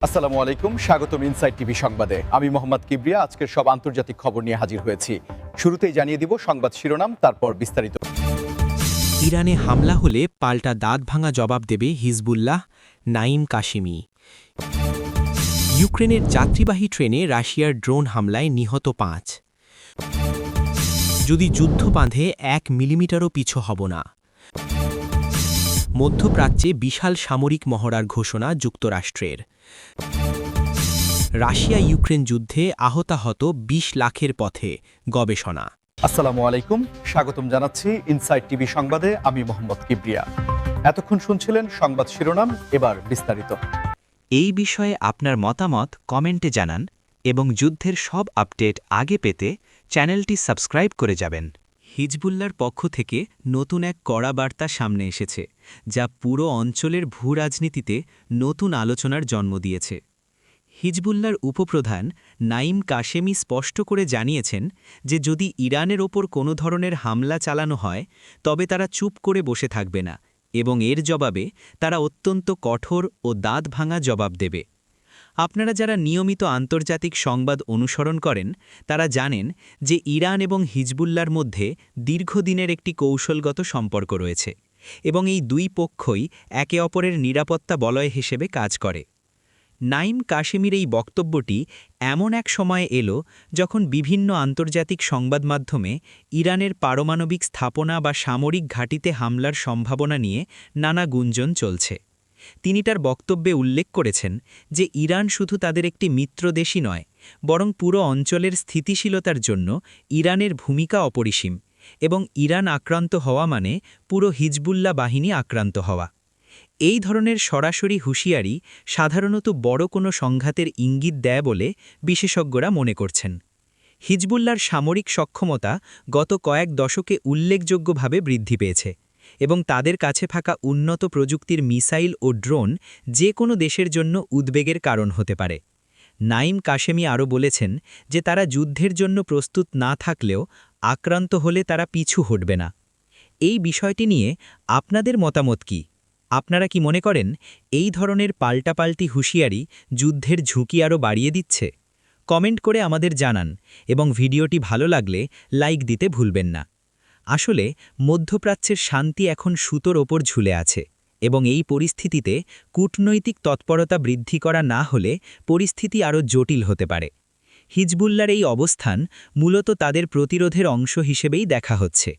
আসসালামু আলাইকুম, স্বাগতম ইনসাইড টিভি সংবাদে। আমি মোহাম্মদ কিবরিয়া আজকের সব আন্তর্জাতিক খবর নিয়ে হাজির হয়েছি। শুরুতেই জানিয়ে দিব সংবাদ শিরোনাম, তারপর বিস্তারিত। ইরানে হামলা হলে পাল্টা দাঁত ভাঙা জবাব দেবে হিজবুল্লাহ, নাঈম কাশেমি। ইউক্রেনের যাত্রীবাহী ট্রেনে রাশিয়ার ড্রোন হামলায় নিহত ৫। যদি যুদ্ধ বাঁধে ১ মিলিমিটারও পিছু হব না। মধ্যপ্রাচ্যে বিশাল সামরিক মহড়ার ঘোষণা যুক্তরাষ্ট্রের। রাশিয়া ইউক্রেন যুদ্ধে আহতাহত ২০ লাখের পথে গবেষণা। আসসালামু আলাইকুম, স্বাগতম জানাচ্ছি ইনসাইড টিভি সংবাদে। আমি মোহাম্মদ কিবরিয়া। এতক্ষণ শুনছিলেন সংবাদ শিরোনাম, এবার বিস্তারিত। এই বিষয়ে আপনার মতামত কমেন্টে জানান এবং যুদ্ধের সব আপডেট আগে পেতে চ্যানেলটি সাবস্ক্রাইব করে যাবেন। হিজবুল্লার পক্ষ থেকে নতুন এক কড়া বার্তা সামনে এসেছে, যা পুরো অঞ্চলের ভূরাজনীতিতে নতুন আলোচনার জন্ম দিয়েছে। হিজবুল্লার উপপ্রধান নাঈম কাশেমি স্পষ্ট করে জানিয়েছেন যে যদি ইরানের ওপর কোনো ধরনের হামলা চালানো হয় তবে তারা চুপ করে বসে থাকবে না এবং এর জবাবে তারা অত্যন্ত কঠোর ও দাঁত ভাঙা জবাব দেবে। আপনারা যারা নিয়মিত আন্তর্জাতিক সংবাদ অনুসরণ করেন তারা জানেন যে ইরান এবং হিজবুল্লার মধ্যে দীর্ঘদিনের একটি কৌশলগত সম্পর্ক রয়েছে এবং এই দুই পক্ষই একে অপরের নিরাপত্তা বলয় হিসেবে কাজ করে। নাঈম কাশেমির এই বক্তব্যটি এমন এক সময়ে এলো যখন বিভিন্ন আন্তর্জাতিক সংবাদ মাধ্যমে ইরানের পারমাণবিক স্থাপনা বা সামরিক ঘাঁটিতে হামলার সম্ভাবনা নিয়ে নানা গুঞ্জন চলছে। তিনি তার বক্তব্যে উল্লেখ করেছেন যে ইরান শুধু তাদের একটি মিত্রদেশই নয়, বরং পুরো অঞ্চলের স্থিতিশীলতার জন্য ইরানের ভূমিকা অপরিসীম এবং ইরান আক্রান্ত হওয়া মানে পুরো হিজবুল্লাহ বাহিনী আক্রান্ত হওয়া। এই ধরনের সরাসরি হুঁশিয়ারি সাধারণত বড় কোনো সংঘাতের ইঙ্গিত দেয় বলে বিশেষজ্ঞরা মনে করছেন। হিজবুল্লার সামরিক সক্ষমতা গত কয়েক দশকে উল্লেখযোগ্যভাবে বৃদ্ধি পেয়েছে এবং তাদের কাছে থাকা উন্নত প্রযুক্তির মিসাইল ও ড্রোন যে কোনো দেশের জন্য উদ্বেগের কারণ হতে পারে। নাঈম কাশেমি আরও বলেছেন যে তারা যুদ্ধের জন্য প্রস্তুত না থাকলেও আক্রান্ত হলে তারা পিছু হটবে না। এই বিষয়টি নিয়ে আপনাদের মতামত কি? আপনারা কি মনে করেন এই ধরনের পাল্টাপাল্টি হুঁশিয়ারি যুদ্ধের ঝুঁকি আরও বাড়িয়ে দিচ্ছে? কমেন্ট করে আমাদের জানান এবং ভিডিওটি ভালো লাগলে লাইক দিতে ভুলবেন না। আসলে মধ্যপ্রাচ্যের শান্তি এখন সুতোর ওপর ঝুলে আছে এবং এই পরিস্থিতিতে কূটনৈতিক তৎপরতা বৃদ্ধি করা না হলে পরিস্থিতি আরও জটিল হতে পারে। হিজবুল্লার এই অবস্থান মূলত তাদের প্রতিরোধের অংশ হিসেবেই দেখা হচ্ছে,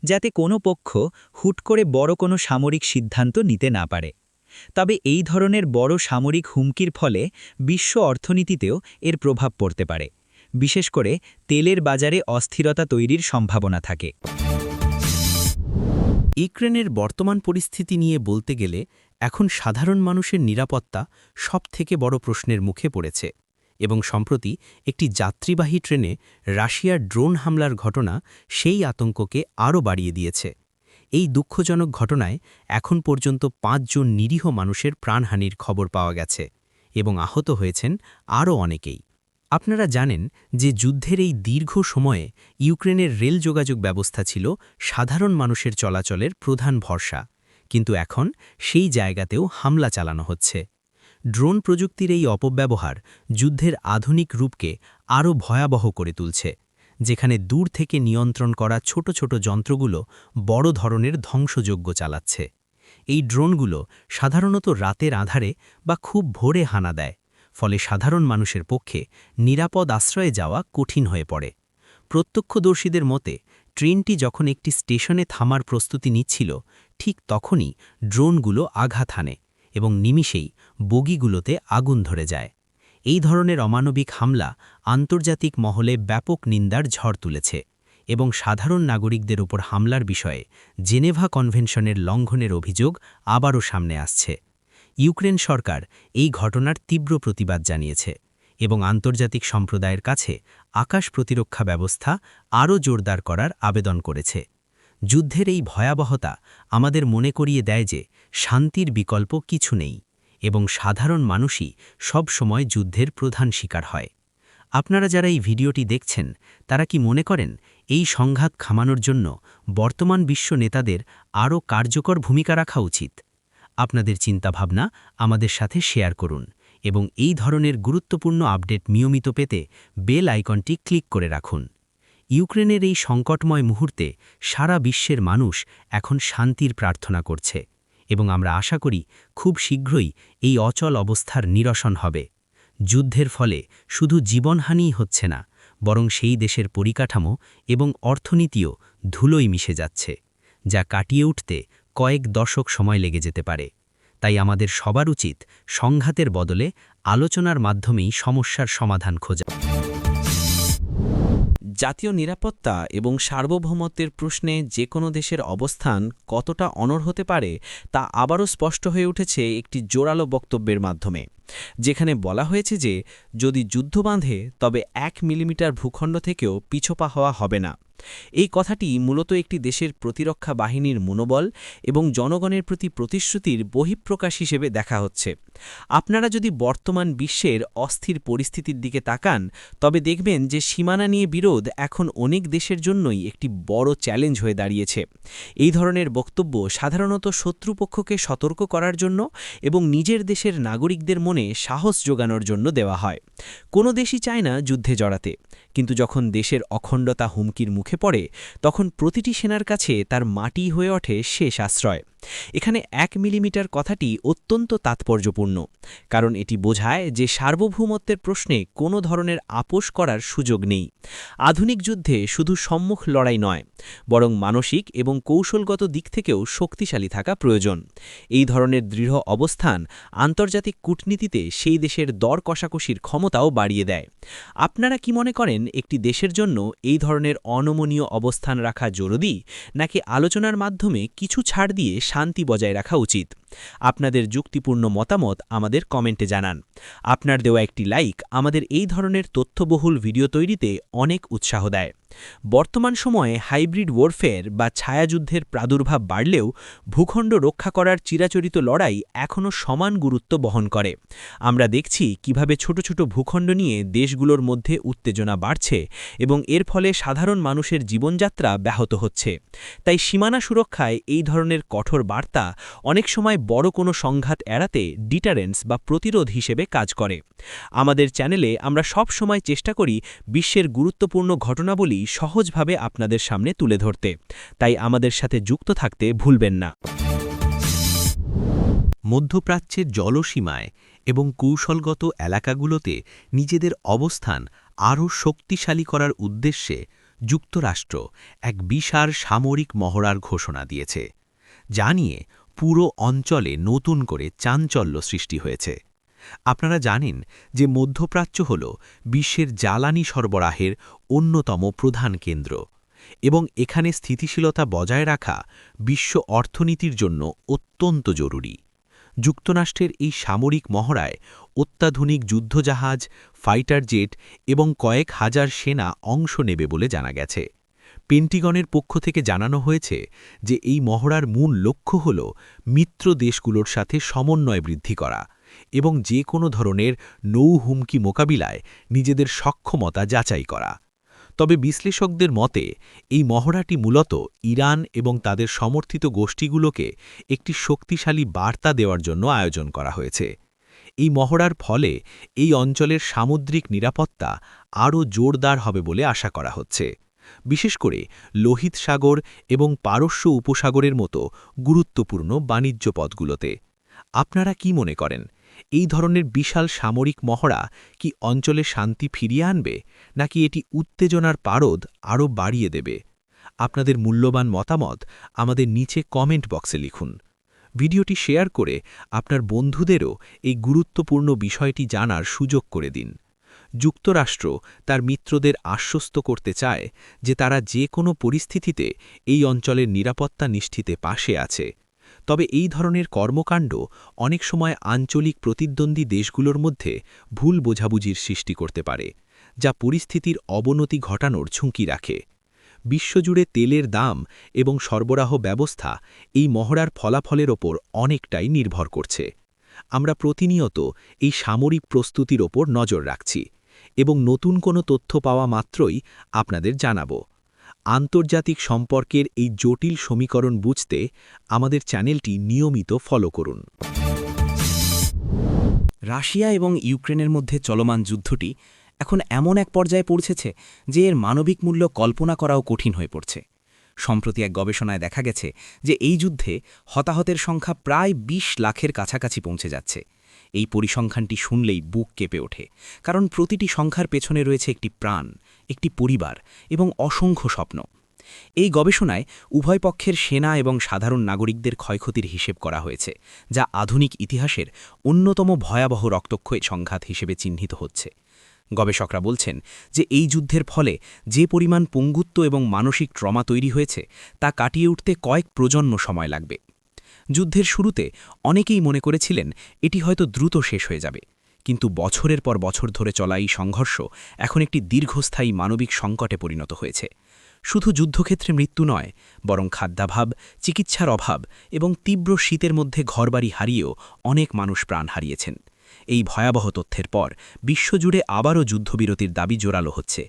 যাতে কোনো পক্ষ হুট করে বড় কোনো সামরিক সিদ্ধান্ত নিতে না পারে। তবে এই ধরনের বড় সামরিক হুমকির ফলে বিশ্ব অর্থনীতিতেও এর প্রভাব পড়তে পারে, বিশেষ করে তেলের বাজারে অস্থিরতা তৈরির সম্ভাবনা থাকে। ইউক্রেনের বর্তমান পরিস্থিতি নিয়ে বলতে গেলে এখন সাধারণ মানুষের নিরাপত্তা সবথেকে বড় প্রশ্নের মুখে পড়েছে এবং সম্প্রতি একটি যাত্রীবাহী ট্রেনে রাশিয়ার ড্রোন হামলার ঘটনা সেই আতঙ্ককে আরও বাড়িয়ে দিয়েছে। এই দুঃখজনক ঘটনায় এখন পর্যন্ত ৫ জন নিরীহ মানুষের প্রাণহানির খবর পাওয়া গেছে এবং আহত হয়েছেন আরও অনেকেই। আপনারা জানেন যে যুদ্ধের এই দীর্ঘ সময়ে ইউক্রেনের রেল যোগাযোগ ব্যবস্থা ছিল সাধারণ মানুষের চলাচলের প্রধান ভরসা, কিন্তু এখন সেই জায়গাতেও হামলা চালানো হচ্ছে। ড্রোন প্রযুক্তির এই অপব্যবহার যুদ্ধের আধুনিক রূপকে আরও ভয়াবহ করে তুলছে, যেখানে দূর থেকে নিয়ন্ত্রণ করা ছোট ছোট যন্ত্রগুলো বড় ধরনের ধ্বংসযজ্ঞ চালাচ্ছে। এই ড্রোনগুলো সাধারণত রাতের আঁধারে বা খুব ভোরে হানা দেয়, ফলে সাধারণ মানুষের পক্ষে নিরাপদ আশ্রয়ে যাওয়া কঠিন হয়ে পড়ে। প্রত্যক্ষদর্শীদের মতে ট্রেনটি যখন একটি স্টেশনে থামার প্রস্তুতি নিচ্ছিল, ঠিক তখনই ড্রোনগুলো আঘাত হানে এবং নিমিষেই বগিগুলোতে আগুন ধরে যায়। এই ধরনের অমানবিক হামলা আন্তর্জাতিক মহলে ব্যাপক নিন্দার ঝড় তুলেছে এবং সাধারণ নাগরিকদের উপর হামলার বিষয়ে জেনেভা কনভেনশনের লঙ্ঘনের অভিযোগ আবারও সামনে আসছে। ইউক্রেন সরকার এই ঘটনার তীব্র প্রতিবাদ জানিয়েছে এবং আন্তর্জাতিক সম্প্রদায়ের কাছে আকাশ প্রতিরক্ষা ব্যবস্থা আরও জোরদার করার আবেদন করেছে। যুদ্ধের এই ভয়াবহতা আমাদের মনে করিয়ে দেয় যে শান্তির বিকল্প কিছু নেই এবং সাধারণ মানুষই সব সময় যুদ্ধের প্রধান শিকার হয়। আপনারা যারা এই ভিডিওটি দেখছেন তারা কি মনে করেন এই সংঘাত থামানোর জন্য বর্তমান বিশ্ব নেতাদের আরও কার্যকর ভূমিকা রাখা উচিত? আপনাদের চিন্তাভাবনা আমাদের সাথে শেয়ার করুন এবং এই ধরনের গুরুত্বপূর্ণ আপডেট নিয়মিত পেতে বেল আইকনটি ক্লিক করে রাখুন। ইউক্রেনের এই সংকটময় মুহূর্তে সারা বিশ্বের মানুষ এখন শান্তির প্রার্থনা করছে এবং আমরা আশা করি খুব শীঘ্রই এই অচল অবস্থার নিরসন হবে। যুদ্ধের ফলে শুধু জীবনহানিই হচ্ছে না, বরং সেই দেশের পরিকাঠামো এবং অর্থনীতিও ধুলোয় মিশে যাচ্ছে, যা কাটিয়ে উঠতে কয়েক দশক সময় লেগে যেতে পারে। তাই আমাদের সবার উচিত সংঘাতের বদলে আলোচনার মাধ্যমেই সমস্যার সমাধান খোঁজা। জাতীয় নিরাপত্তা এবং সার্বভৌমত্বের প্রশ্নে যে কোনো দেশের অবস্থান কতটা অনড় হতে পারে তা আবারও স্পষ্ট হয়ে উঠেছে একটি জোরালো বক্তব্যের মাধ্যমে, যেখানে বলা হয়েছে যে যদি যুদ্ধ বাঁধে তবে 1 মিলিমিটার ভূখণ্ড থেকেও পিছপা হওয়া হবে না। এই কথাটি মূলত একটি দেশের প্রতিরক্ষা বাহিনীর মনোবল এবং জনগণের প্রতি প্রতিশ্রুতির বহিঃপ্রকাশ হিসেবে দেখা হচ্ছে। আপনারা যদি বর্তমান বিশ্বের অস্থির পরিস্থিতির দিকে তাকান, তবে দেখবেন যে সীমানা নিয়ে বিরোধ এখন অনেক দেশের জন্যই একটি বড় চ্যালেঞ্জ হয়ে দাঁড়িয়েছে। এই ধরনের বক্তব্য সাধারণত শত্রুপক্ষকে সতর্ক করার জন্য এবং নিজের দেশের নাগরিকদের মনে সাহস জোগানোর জন্য দেওয়া হয়। কোনো দেশই চায় না যুদ্ধে জড়াতে, কিন্তু যখন দেশের অখণ্ডতা হুমকির মুখে পড়ে, তখন প্রতিটি সেনার কাছে তার মাটি হয়ে ওঠে শেষ আশ্রয়। এখানে 1 মিলিমিটার কথাটি অত্যন্ত তাৎপর্যপূর্ণ, কারণ এটি বোঝায় যে সার্বভৌমত্বের প্রশ্নে কোনো ধরনের আপোষ করার সুযোগ নেই। আধুনিক যুদ্ধে শুধু সম্মুখ লড়াই নয়, বরং মানসিক এবং কৌশলগত দিক থেকেও শক্তিশালী থাকা প্রয়োজন। এই ধরনের দৃঢ় অবস্থান আন্তর্জাতিক কূটনীতিতে সেই দেশের দর কষাকষির ক্ষমতাও বাড়িয়ে দেয়। আপনারা কি মনে করেন একটি দেশের জন্য এই ধরনের অনমনীয় অবস্থান রাখা জরুরি, নাকি আলোচনার মাধ্যমে কিছু ছাড় দিয়ে শান্তি বজায় রাখা উচিত? আপনাদের যুক্তিপূর্ণ মতামত আমাদের কমেন্টে জানান। আপনার দেওয়া একটি লাইক আমাদের এই ধরনের তথ্যবহুল ভিডিও তৈরিতে অনেক উৎসাহ দেয়। বর্তমান সময়ে হাইব্রিড ওয়ারফেয়ার বা ছায়াযুদ্ধের প্রাদুর্ভাব বাড়লেও ভূখণ্ড রক্ষা করার চিরাচরিত লড়াই এখনও সমান গুরুত্ব বহন করে। আমরা দেখছি কিভাবে ছোট ছোট ভূখণ্ড নিয়ে দেশগুলোর মধ্যে উত্তেজনা বাড়ছে এবং এর ফলে সাধারণ মানুষের জীবনযাত্রা ব্যাহত হচ্ছে। তাই সীমানা সুরক্ষায় এই ধরনের কঠোর বার্তা অনেক সময় বড় কোনো সংঘাত এড়াতে ডিটারেন্স বা প্রতিরোধ হিসেবে কাজ করে। আমাদের চ্যানেলে আমরা সব সময় চেষ্টা করি বিশ্বের গুরুত্বপূর্ণ ঘটনাবলী সহজভাবে আপনাদের সামনে তুলে ধরতে, তাই আমাদের সাথে যুক্ত থাকতে ভুলবেন না। মধ্যপ্রাচ্যের জলসীমায় এবং কৌশলগত এলাকাগুলোতে নিজেদের অবস্থান আরও শক্তিশালী করার উদ্দেশ্যে যুক্তরাষ্ট্র এক বিশাল সামরিক মহড়ার ঘোষণা দিয়েছে, যা নিয়ে পুরো অঞ্চলে নতুন করে চাঞ্চল্য সৃষ্টি হয়েছে। আপনারা জানেন যে মধ্যপ্রাচ্য হল বিশ্বের জ্বালানি সরবরাহের অন্যতম প্রধান কেন্দ্র এবং এখানে স্থিতিশীলতা বজায় রাখা বিশ্ব অর্থনীতির জন্য অত্যন্ত জরুরি। যুক্তরাষ্ট্রের এই সামরিক মহড়ায় অত্যাধুনিক যুদ্ধজাহাজ, ফাইটার জেট এবং কয়েক হাজার সেনা অংশ নেবে বলে জানা গেছে। পেন্টিগনের পক্ষ থেকে জানানো হয়েছে যে এই মহড়ার মূল লক্ষ্য হল মিত্র দেশগুলোর সাথে সমন্বয় বৃদ্ধি করা এবং যে কোনো ধরনের নৌ হুমকি মোকাবিলায় নিজেদের সক্ষমতা যাচাই করা। তবে বিশ্লেষকদের মতে এই মহড়াটি মূলত ইরান এবং তাদের সমর্থিত গোষ্ঠীগুলোকে একটি শক্তিশালী বার্তা দেওয়ার জন্য আয়োজন করা হয়েছে। এই মহড়ার ফলে এই অঞ্চলের সামুদ্রিক নিরাপত্তা আরও জোরদার হবে বলে আশা করা হচ্ছে, বিশেষ করে লোহিত সাগর এবং পারস্য উপসাগরের মতো গুরুত্বপূর্ণ বাণিজ্য পথগুলোতে। আপনারা কি মনে করেন, এই ধরনের বিশাল সামরিক মহড়া কি অঞ্চলে শান্তি ফিরিয়ে আনবে, নাকি এটি উত্তেজনার পারদ আরও বাড়িয়ে দেবে? আপনাদের মূল্যবান মতামত আমাদের নিচে কমেন্ট বক্সে লিখুন। ভিডিওটি শেয়ার করে আপনার বন্ধুদেরও এই গুরুত্বপূর্ণ বিষয়টি জানার সুযোগ করে দিন। যুক্তরাষ্ট্র তার মিত্রদের আশ্বস্ত করতে চায় যে তারা যে কোনো পরিস্থিতিতে এই অঞ্চলের নিরাপত্তা নিশ্চিতে পাশে আছে। তবে এই ধরনের কর্মকাণ্ড অনেক সময় আঞ্চলিক প্রতিদ্বন্দ্বী দেশগুলোর মধ্যে ভুল বোঝাবুঝির সৃষ্টি করতে পারে, যা পরিস্থিতির অবনতি ঘটানোর ঝুঁকি রাখে। বিশ্বজুড়ে তেলের দাম এবং সরবরাহ ব্যবস্থা এই মহড়ার ফলাফলের ওপর অনেকটাই নির্ভর করছে। আমরা প্রতিনিয়ত এই সামরিক প্রস্তুতির ওপর নজর রাখছি এবং নতুন কোনো তথ্য পাওয়া মাত্রই আপনাদের জানাব। আন্তর্জাতিক সম্পর্কের এই জটিল সমীকরণ বুঝতে আমাদের চ্যানেলটি নিয়মিত ফলো করুন। রাশিয়া এবং ইউক্রেনের মধ্যে চলমান যুদ্ধটি এখন এমন এক পর্যায়ে পৌঁছেছে যে এর মানবিক মূল্য কল্পনা করাও কঠিন হয়ে পড়ছে। সম্প্রতি এক গবেষণায় দেখা গেছে যে এই যুদ্ধে হতাহতের সংখ্যা প্রায় ২০ লাখের কাছাকাছি পৌঁছে যাচ্ছে। এই পরিসংখ্যানটি শুনলেই বুক কেঁপে ওঠে, কারণ প্রতিটি সংখ্যার পেছনে রয়েছে একটি প্রাণ, একটি পরিবার এবং অসংখ্য স্বপ্ন। এই গবেষণায় উভয় পক্ষের সেনা এবং সাধারণ নাগরিকদের ক্ষয়ক্ষতির হিসেব করা হয়েছে, যা আধুনিক ইতিহাসের অন্যতম ভয়াবহ রক্তক্ষয়ী সংঘাত হিসেবে চিহ্নিত হচ্ছে। গবেষকরা বলছেন যে এই যুদ্ধের ফলে যে পরিমাণ পঙ্গুত্ব এবং মানসিক ট্রমা তৈরি হয়েছে তা কাটিয়ে উঠতে কয়েক প্রজন্ম সময় লাগবে। যুদ্ধের শুরুতে অনেকেই মনে করেছিলেন এটি হয়তো দ্রুত শেষ হয়ে যাবে, কিন্তু বছরের পর বছর ধরে চলা এই সংঘর্ষ এখন একটি দীর্ঘস্থায়ী মানবিক সংকটে পরিণত হয়েছে। শুধু যুদ্ধক্ষেত্রে মৃত্যু নয়, বরং খাদ্যাভাব, চিকিৎসার অভাব এবং তীব্র শীতের মধ্যে ঘরবাড়ি হারিয়েও অনেক মানুষ প্রাণ হারিয়েছেন। এই ভয়াবহ তথ্যের পর বিশ্বজুড়ে আবারও যুদ্ধবিরতির দাবি জোরালো হচ্ছে।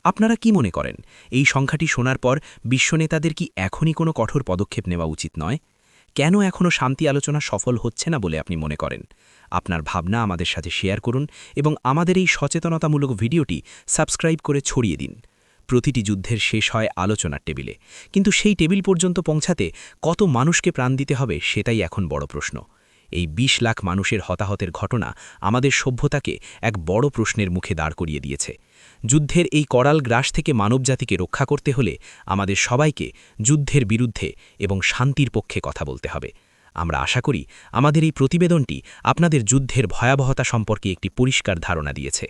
আপনারা কি মনে করেন, এই সংখ্যাটি শোনার পর বিশ্বনেতাদের কি এখনই কোনো কঠোর পদক্ষেপ নেওয়া উচিত নয়? কেন এখনও শান্তি আলোচনা সফল হচ্ছে না বলে আপনি মনে করেন? আপনার ভাবনা আমাদের সাথে শেয়ার করুন এবং আমাদের এই সচেতনতামূলক ভিডিওটি সাবস্ক্রাইব করে ছড়িয়ে দিন। প্রতিটি যুদ্ধের শেষ হয় আলোচনার টেবিলে, কিন্তু সেই টেবিল পর্যন্ত পৌঁছাতে কত মানুষকে প্রাণ দিতে হবে সেটাই এখন বড় প্রশ্ন। এই ২০ লাখ মানুষের হতাহতের ঘটনা আমাদের সভ্যতাকে এক বড় প্রশ্নের মুখে দাঁড় করিয়ে দিয়েছে। যুদ্ধের এই করাল গ্রাস থেকে মানবজাতিকে রক্ষা করতে হলে আমাদের সবাইকে যুদ্ধের বিরুদ্ধে এবং শান্তির পক্ষে কথা বলতে হবে। আমরা আশা করি আমাদের এই প্রতিবেদনটি আপনাদের যুদ্ধের ভয়াবহতা সম্পর্কে একটি পরিষ্কার ধারণা দিয়েছে।